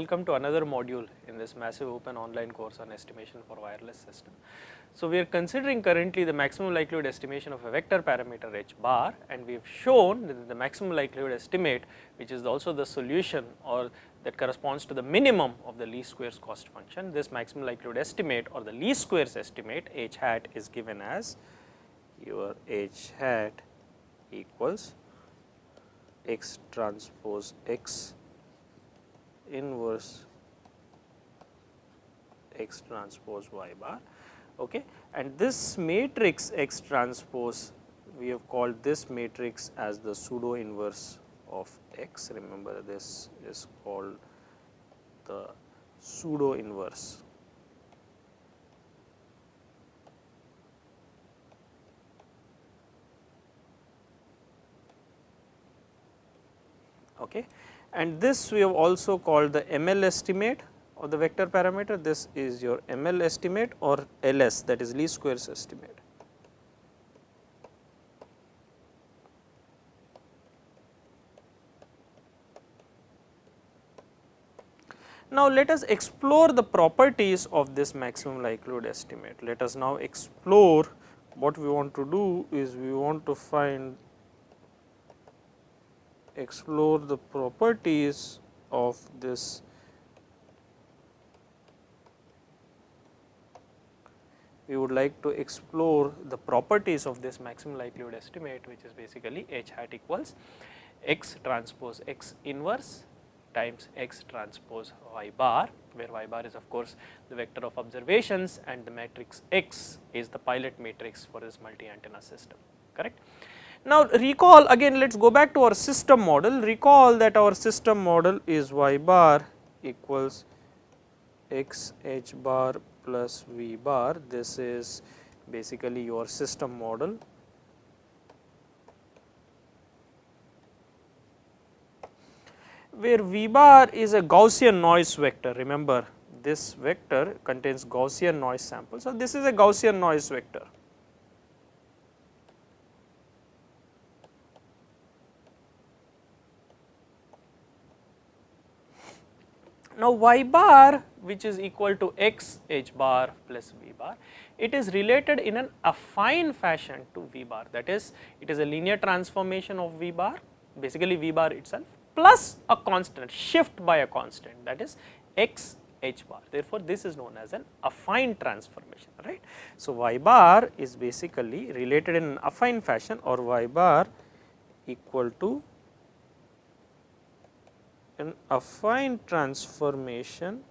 welcome to another module in this massive open online course on estimation for wireless system. So, we are considering currently the maximum likelihood estimation of a vector parameter h bar, and we have shown that the maximum likelihood estimate, which is also the solution or that corresponds to the minimum of the least squares cost function. This maximum likelihood estimate or the least squares estimate h hat is given as your h hat equals x transpose x inverse x transpose y bar, okay. And this matrix x transpose, we have called this matrix as the pseudo inverse of x. Remember, this is called the pseudo inverse. Okay. And this we have also called the ML estimate of the vector parameter. This is your ML estimate or LS, that is least squares estimate. Now, let us explore the properties of this maximum likelihood estimate. Let us now explore what we want to do is we want to explore the properties of this we would like to explore the properties of this maximum likelihood estimate, which is basically h hat equals x transpose x inverse times x transpose y bar, where y bar is of course the vector of observations and the matrix x is the pilot matrix for this multi antenna system, correct. Now, recall again, let us go back to our system model. Recall that our system model is y bar equals x h bar plus v bar. This is basically your system model. Where v bar is a Gaussian noise vector. Remember, this vector contains Gaussian noise sample. So, this is a Gaussian noise vector. Now, y bar, which is equal to x h bar plus v bar, it is related in an affine fashion to v bar, that is, it is a linear transformation of v bar, basically v bar itself plus a constant, shift by a constant, that is x h bar. Therefore, this is known as an affine transformation, right. So, y bar is basically related in an affine fashion, or y bar equal to an affine transformation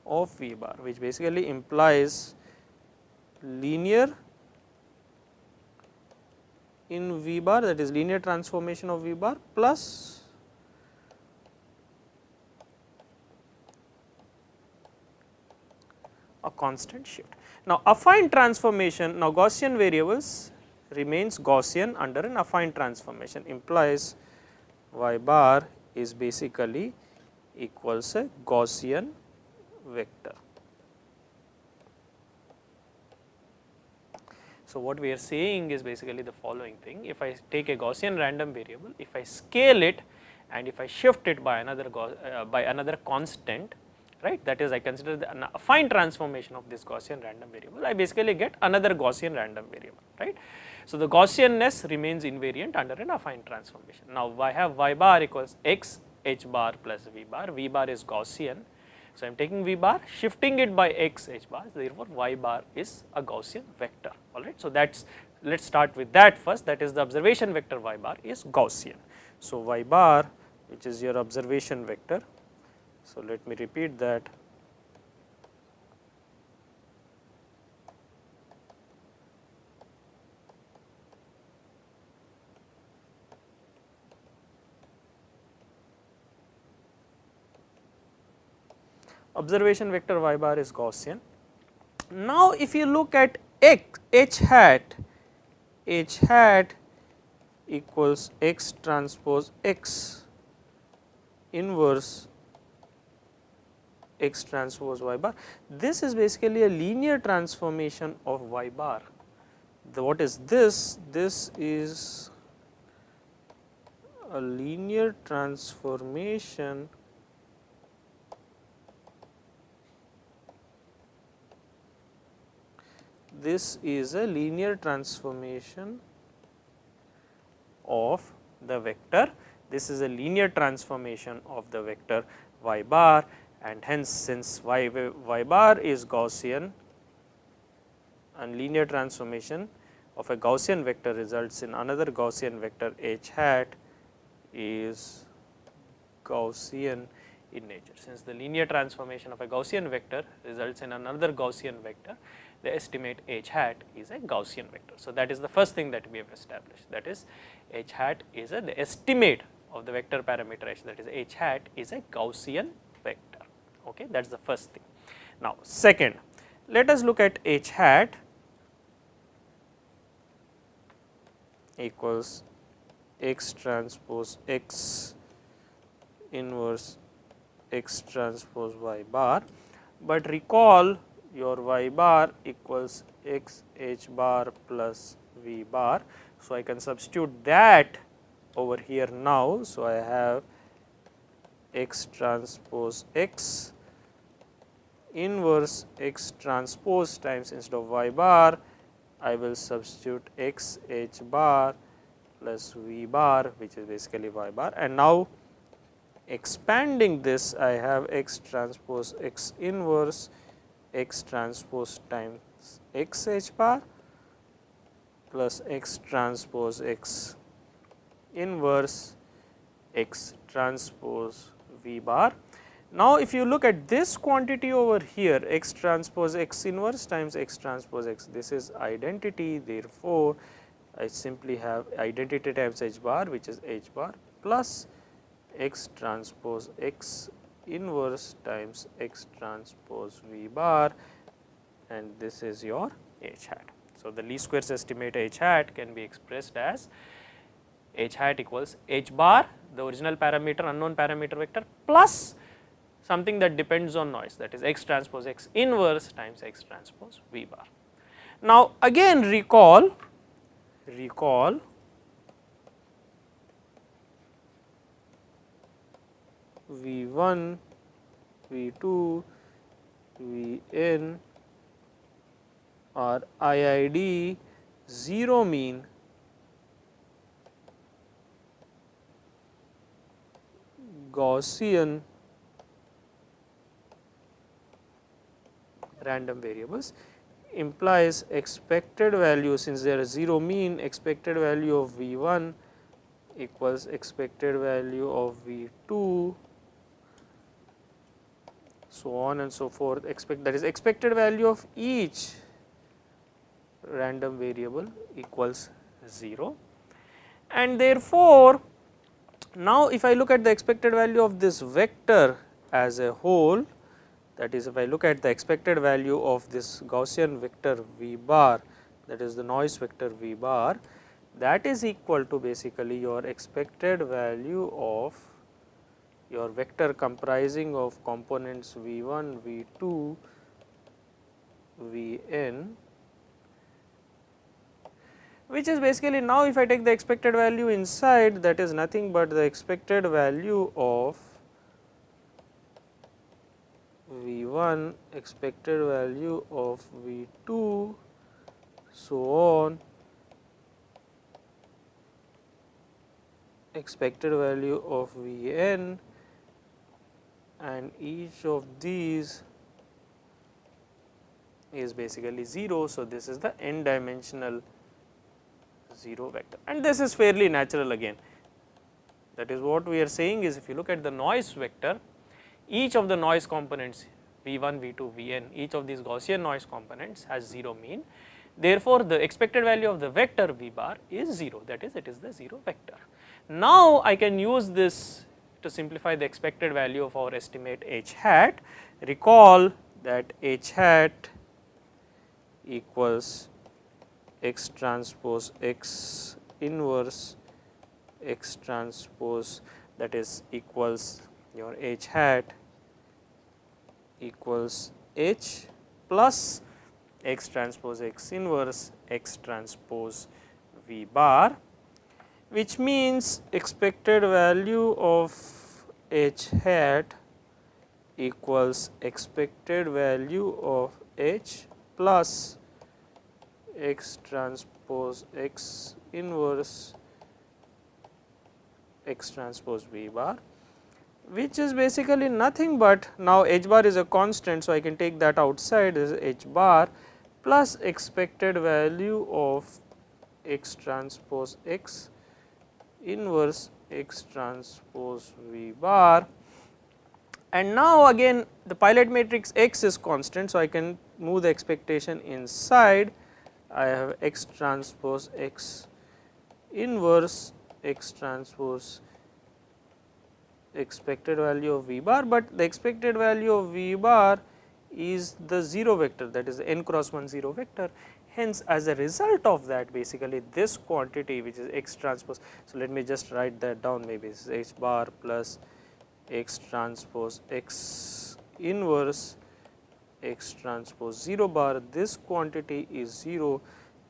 of v bar, which basically implies linear in v bar, that is linear transformation of v bar plus a constant shift. Now, affine transformation, now Gaussian variables remains Gaussian under an affine transformation, implies y bar is basically equals a Gaussian vector. So, what we are saying is basically the following thing: if I take a Gaussian random variable, if I scale it and if I shift it by another constant, right, that is I consider the affine transformation of this Gaussian random variable, I basically get another Gaussian random variable, right. So, the Gaussianness remains invariant under an affine transformation. Now, I have y bar equals x h bar plus v bar is Gaussian. So, I am taking v bar, shifting it by x h bar, therefore, y bar is a Gaussian vector, alright. So, that is, let us start with that first, that is the observation vector y bar is Gaussian. So, y bar, which is your observation vector. So, let me repeat that. Observation vector y bar is Gaussian. Now, if you look at h hat equals x transpose x inverse x transpose y bar. This is basically a linear transformation of y bar, what is this? This is a linear transformation this is a linear transformation of the vector. This is a linear transformation of the vector y bar, and hence since y bar is Gaussian, and linear transformation of a Gaussian vector results in another Gaussian vector h hat is Gaussian in nature. Since the linear transformation of a Gaussian vector results in another Gaussian vector, the estimate h hat is a Gaussian vector. So, that is the first thing that we have established, that is h hat is the estimate of the vector parameter h, that is h hat is a Gaussian vector. Okay, that is the first thing. Now, second, let us look at h hat equals x transpose x inverse x transpose y bar, but recall your y bar equals x h bar plus v bar. So, I can substitute that over here now. So, I have x transpose x inverse x transpose times, instead of y bar I will substitute x h bar plus v bar, which is basically y bar, and now expanding this I have x transpose x inverse x transpose times x h bar plus x transpose x inverse x transpose v bar. Now, if you look at this quantity over here, x transpose x inverse times x transpose x, this is identity. Therefore, I simply have identity times h bar, which is h bar, plus x transpose x inverse times x transpose v bar, and this is your h hat. So, the least squares estimate h hat can be expressed as h hat equals h bar, the original parameter, unknown parameter vector, plus something that depends on noise, that is x transpose x inverse times x transpose v bar. Now, again recall V1, V2, Vn are IID 0 mean Gaussian random variables, implies expected value, since there is 0 mean, expected value of V1 equals expected value of V2, so on and so forth, that is expected value of each random variable equals 0, and therefore, now if I look at the expected value of this vector as a whole, that is if I look at the expected value of this Gaussian vector v bar, that is the noise vector v bar, that is equal to basically your expected value of your vector comprising of components v1, v2, vn, which is basically, now if I take the expected value inside, that is nothing but the expected value of V1, expected value of V2, so on, expected value of Vn, and each of these is basically 0. So, this is the n dimensional 0 vector, and this is fairly natural again. That is what we are saying is, if you look at the noise vector, each of the noise components V1, V2, Vn, each of these Gaussian noise components has 0 mean. Therefore, the expected value of the vector V bar is 0, that is, it is the 0 vector. Now, I can use this to simplify the expected value of our estimate h hat. Recall that h hat equals x transpose x inverse x transpose, that is equals your h hat equals h plus x transpose x inverse x transpose V bar, which means expected value of H hat equals expected value of H plus x transpose x inverse x transpose V bar, which is basically nothing but, now H bar is a constant. So, I can take that outside, is H bar plus expected value of x transpose x inverse x transpose V bar, and now again the pilot matrix X is constant. So, I can move the expectation inside. I have x transpose x inverse x transpose expected value of V bar, but the expected value of V bar is the 0 vector, that is the n cross 1 0 vector. Hence, as a result of that, basically this quantity which is x transpose. So, let me just write that down, maybe this is h bar plus x transpose x inverse x transpose 0 bar, this quantity is 0.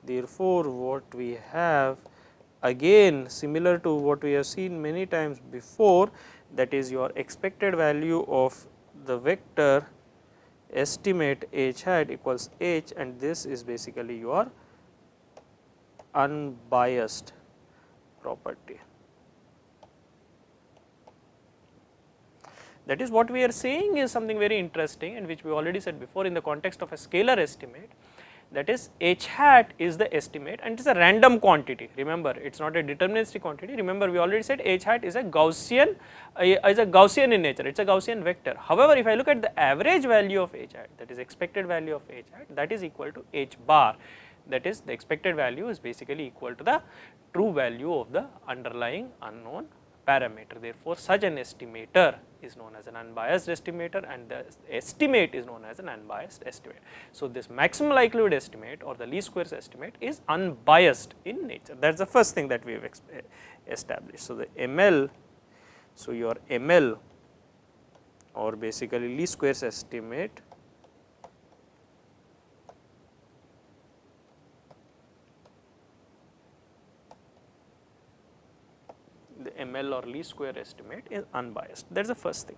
Therefore, what we have again similar to what we have seen many times before, that is your expected value of the vector estimate H hat equals H, and this is basically your unbiased property. That is what we are saying is something very interesting, and which we already said before in the context of a scalar estimate, that is H hat is the estimate and it is a random quantity. Remember, it is not a deterministic quantity. Remember, we already said H hat is a Gaussian in nature, it is a Gaussian vector. However, if I look at the average value of H hat, that is expected value of H hat, that is equal to H bar, that is the expected value is basically equal to the true value of the underlying unknown parameter. Therefore, such an estimator is known as an unbiased estimator, and the estimate is known as an unbiased estimate. So, this maximum likelihood estimate or the least squares estimate is unbiased in nature. That is the first thing that we have established. So, the ML, so your ML or basically least squares estimate the ML or least square estimate is unbiased. That is the first thing.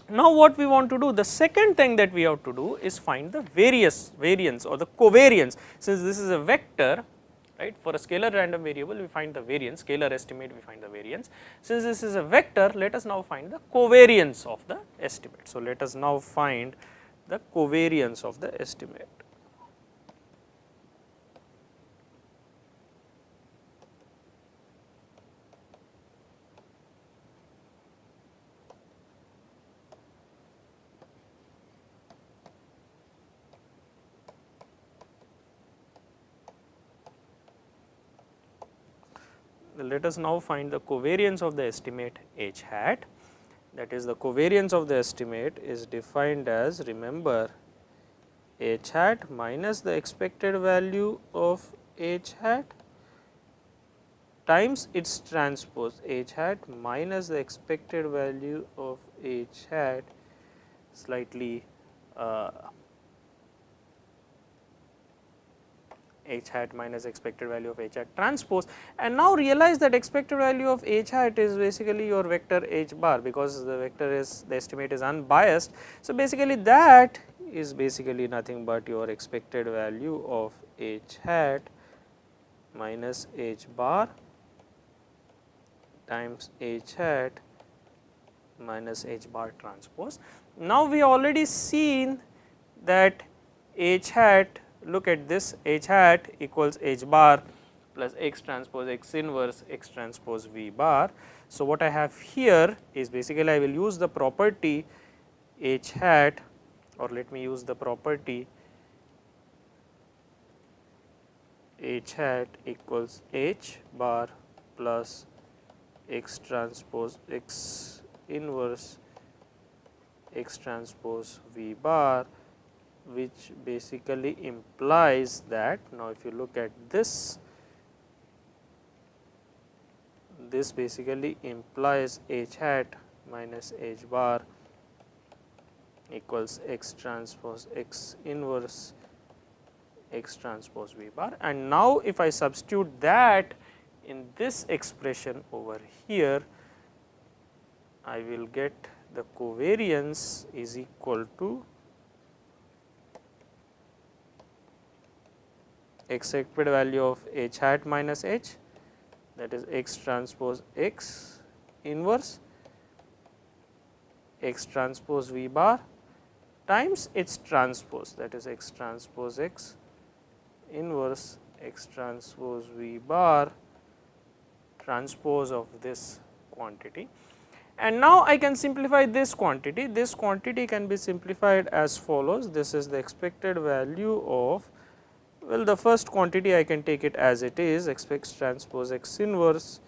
Now, what we want to do, the second thing that we have to do is find the variance or the covariance. Since this is a vector, right, for a scalar random variable we find the variance, scalar estimate we find the variance. Since this is a vector, let us now find the covariance of the estimate. So, let us now find the covariance of the estimate. Let us now find the covariance of the estimate H hat. That is, the covariance of the estimate is defined as, remember, H hat minus the expected value of H hat times its transpose H hat minus the expected value of H hat slightly H hat minus expected value of H hat transpose, and now realize that expected value of H hat is basically your vector H bar, because the vector is, the estimate is unbiased. So, basically that is basically nothing but your expected value of H hat minus H bar times H hat minus H bar transpose. Now, we already seen that H hat, look at this, H hat equals H bar plus x transpose x inverse x transpose V bar. So, what I have here is basically I will use the property H hat, or let me use the property H hat equals H bar plus x transpose x inverse x transpose V bar, which basically implies that, now if you look at this, this basically implies H hat minus H bar equals x transpose x inverse x transpose V bar, and now if I substitute that in this expression over here, I will get the covariance is equal to expected value of h hat minus h, that is x transpose x inverse x transpose V bar times H transpose, that is x transpose x inverse x transpose V bar transpose of this quantity. And now I can simplify this quantity can be simplified as follows. This is the expected value of, well, the first quantity I can take it as it is, x transpose x inverse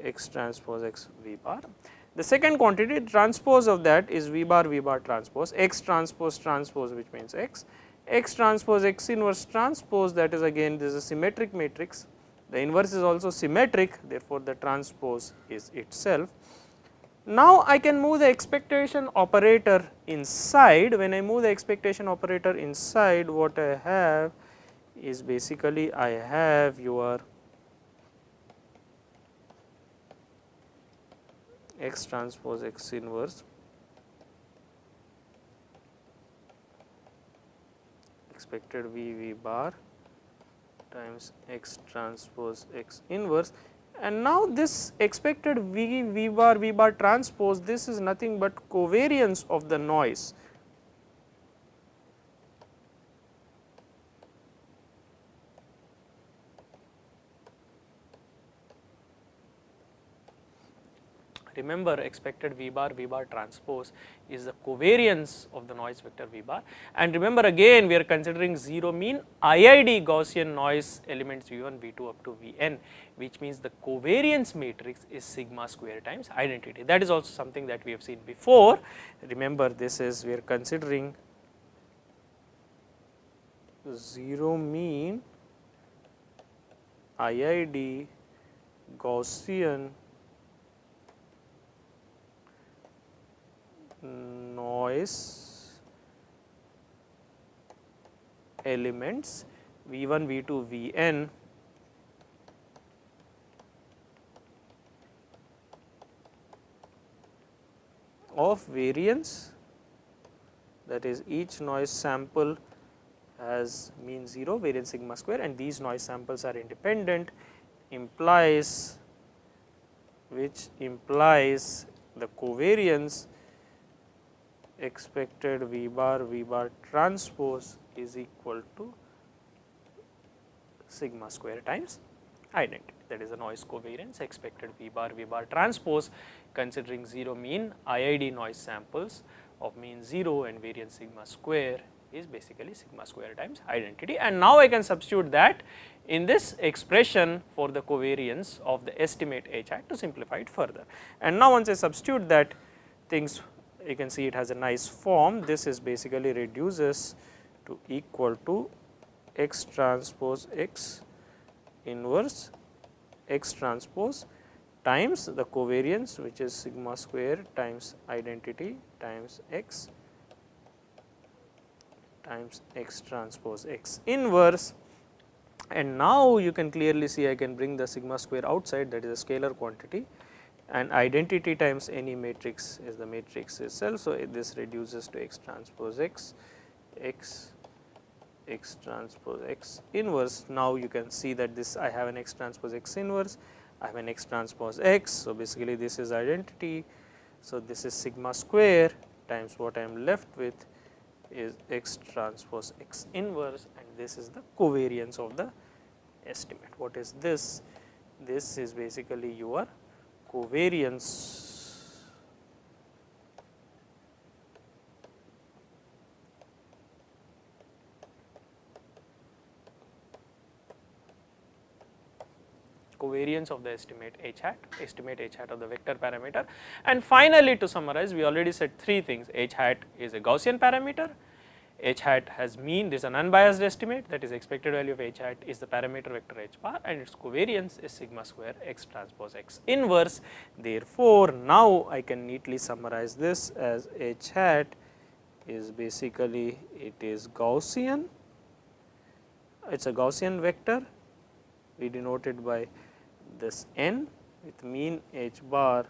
x transpose x V bar. The second quantity transpose of that is V bar transpose, x transpose transpose, which means x transpose x inverse transpose, that is again this is a symmetric matrix, the inverse is also symmetric, therefore, the transpose is itself. Now, I can move the expectation operator inside. When I move the expectation operator inside, what I have is basically I have your x transpose x inverse expected V bar times x transpose x inverse, and now this expected V bar transpose, this is nothing but covariance of the noise. Remember, expected V bar transpose is the covariance of the noise vector V bar, and remember again we are considering 0 mean IID Gaussian noise elements V1, V2 up to Vn, which means the covariance matrix is sigma square times identity. That is also something that we have seen before. Remember, this is we are considering 0 mean IID Gaussian noise elements V1, V2, Vn of variance, that is each noise sample has mean 0, variance sigma square, and these noise samples are independent, which implies the covariance expected V bar transpose is equal to sigma square times identity. That is the noise covariance expected V bar transpose considering 0 mean IID noise samples of mean 0 and variance sigma square is basically sigma square times identity. And now I can substitute that in this expression for the covariance of the estimate h hat to simplify it further. And now once I substitute that, things you can see it has a nice form. This is basically reduces to equal to x transpose x inverse x transpose times the covariance, which is sigma square times identity times x transpose x inverse. And now you can clearly see I can bring the sigma square outside, that is a scalar quantity, and identity times any matrix is the matrix itself. So, this reduces to x transpose x transpose x inverse. Now, you can see that this I have an x transpose x inverse, I have an x transpose x. So, basically this is identity. So, this is sigma square times what I am left with is x transpose x inverse, and this is the covariance of the estimate. What is this? This is basically your covariance of the estimate h hat of the vector parameter. And finally, to summarize, we already said three things. H hat is a Gaussian parameter, h hat has mean, this is an unbiased estimate, that is expected value of h hat is the parameter vector h bar, and its covariance is sigma square x transpose x inverse. Therefore, now I can neatly summarize this as h hat is basically it is Gaussian it is a Gaussian vector, we denote it by this n with mean h bar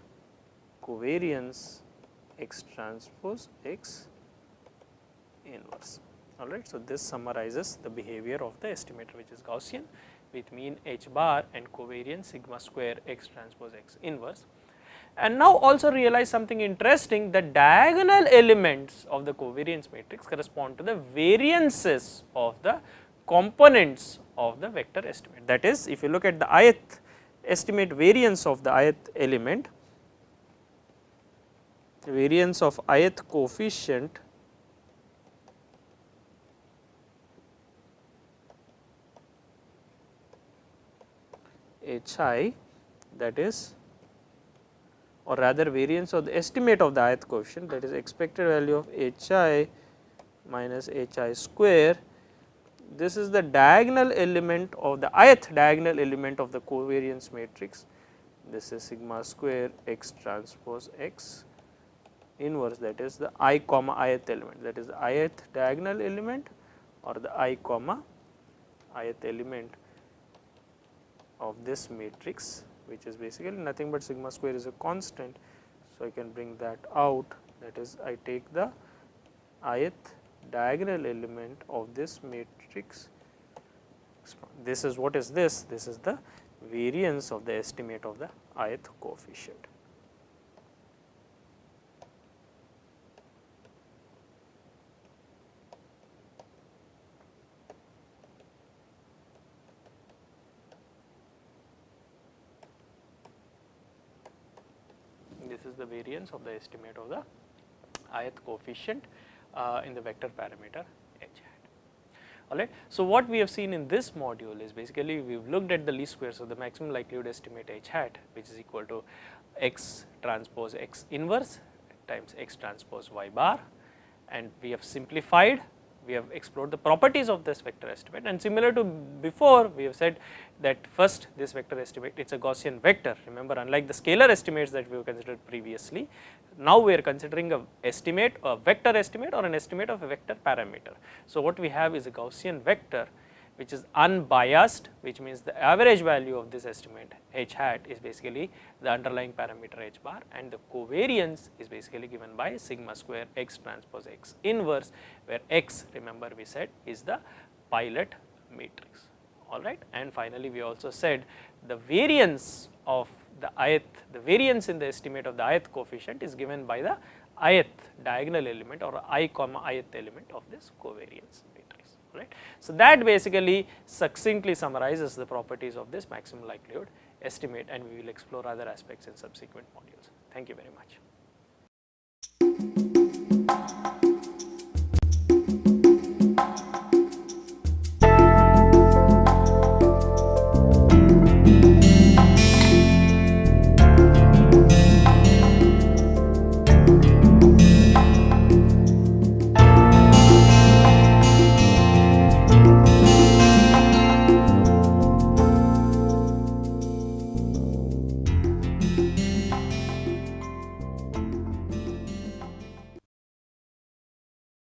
covariance x transpose x inverse. Alright. So, this summarizes the behavior of the estimator, which is Gaussian with mean h bar and covariance sigma square x transpose x inverse. And now also realize something interesting, the diagonal elements of the covariance matrix correspond to the variances of the components of the vector estimate. That is, if you look at the ith estimate variance of the ith element, variance of ith coefficient hi, that is, or rather variance of the estimate of the ith coefficient, that is expected value of hi minus hi square. This is the diagonal element of the ith diagonal element of the covariance matrix. This is sigma square x transpose x inverse, that is the I comma ith element, that is the ith diagonal element or the I comma ith element of this matrix, which is basically nothing but sigma square is a constant. So, I can bring that out, that is I take the ith diagonal element of this matrix. This is what is this? This is the variance of the estimate of the ith coefficient. This is the variance of the estimate of the ith coefficient in the vector parameter h hat. Alright. So, what we have seen in this module is basically we have looked at the least squares of the maximum likelihood estimate h hat, which is equal to x transpose x inverse times x transpose y bar, and we have simplified, we have explored the properties of this vector estimate, and similar to before we have said that first this vector estimate, it is a Gaussian vector. Remember, unlike the scalar estimates that we have considered previously, now we are considering a estimate, a vector estimate or an estimate of a vector parameter. So, what we have is a Gaussian vector which is unbiased, which means the average value of this estimate h hat is basically the underlying parameter h bar, and the covariance is basically given by sigma square x transpose x inverse, where x, remember we said, is the pilot matrix. Alright. And finally, we also said the variance of the ith, the variance in the estimate of the ith coefficient is given by the ith diagonal element or I comma ith element of this covariance matrix. Right. So, that basically succinctly summarizes the properties of this maximum likelihood estimate, and we will explore other aspects in subsequent modules. Thank you very much.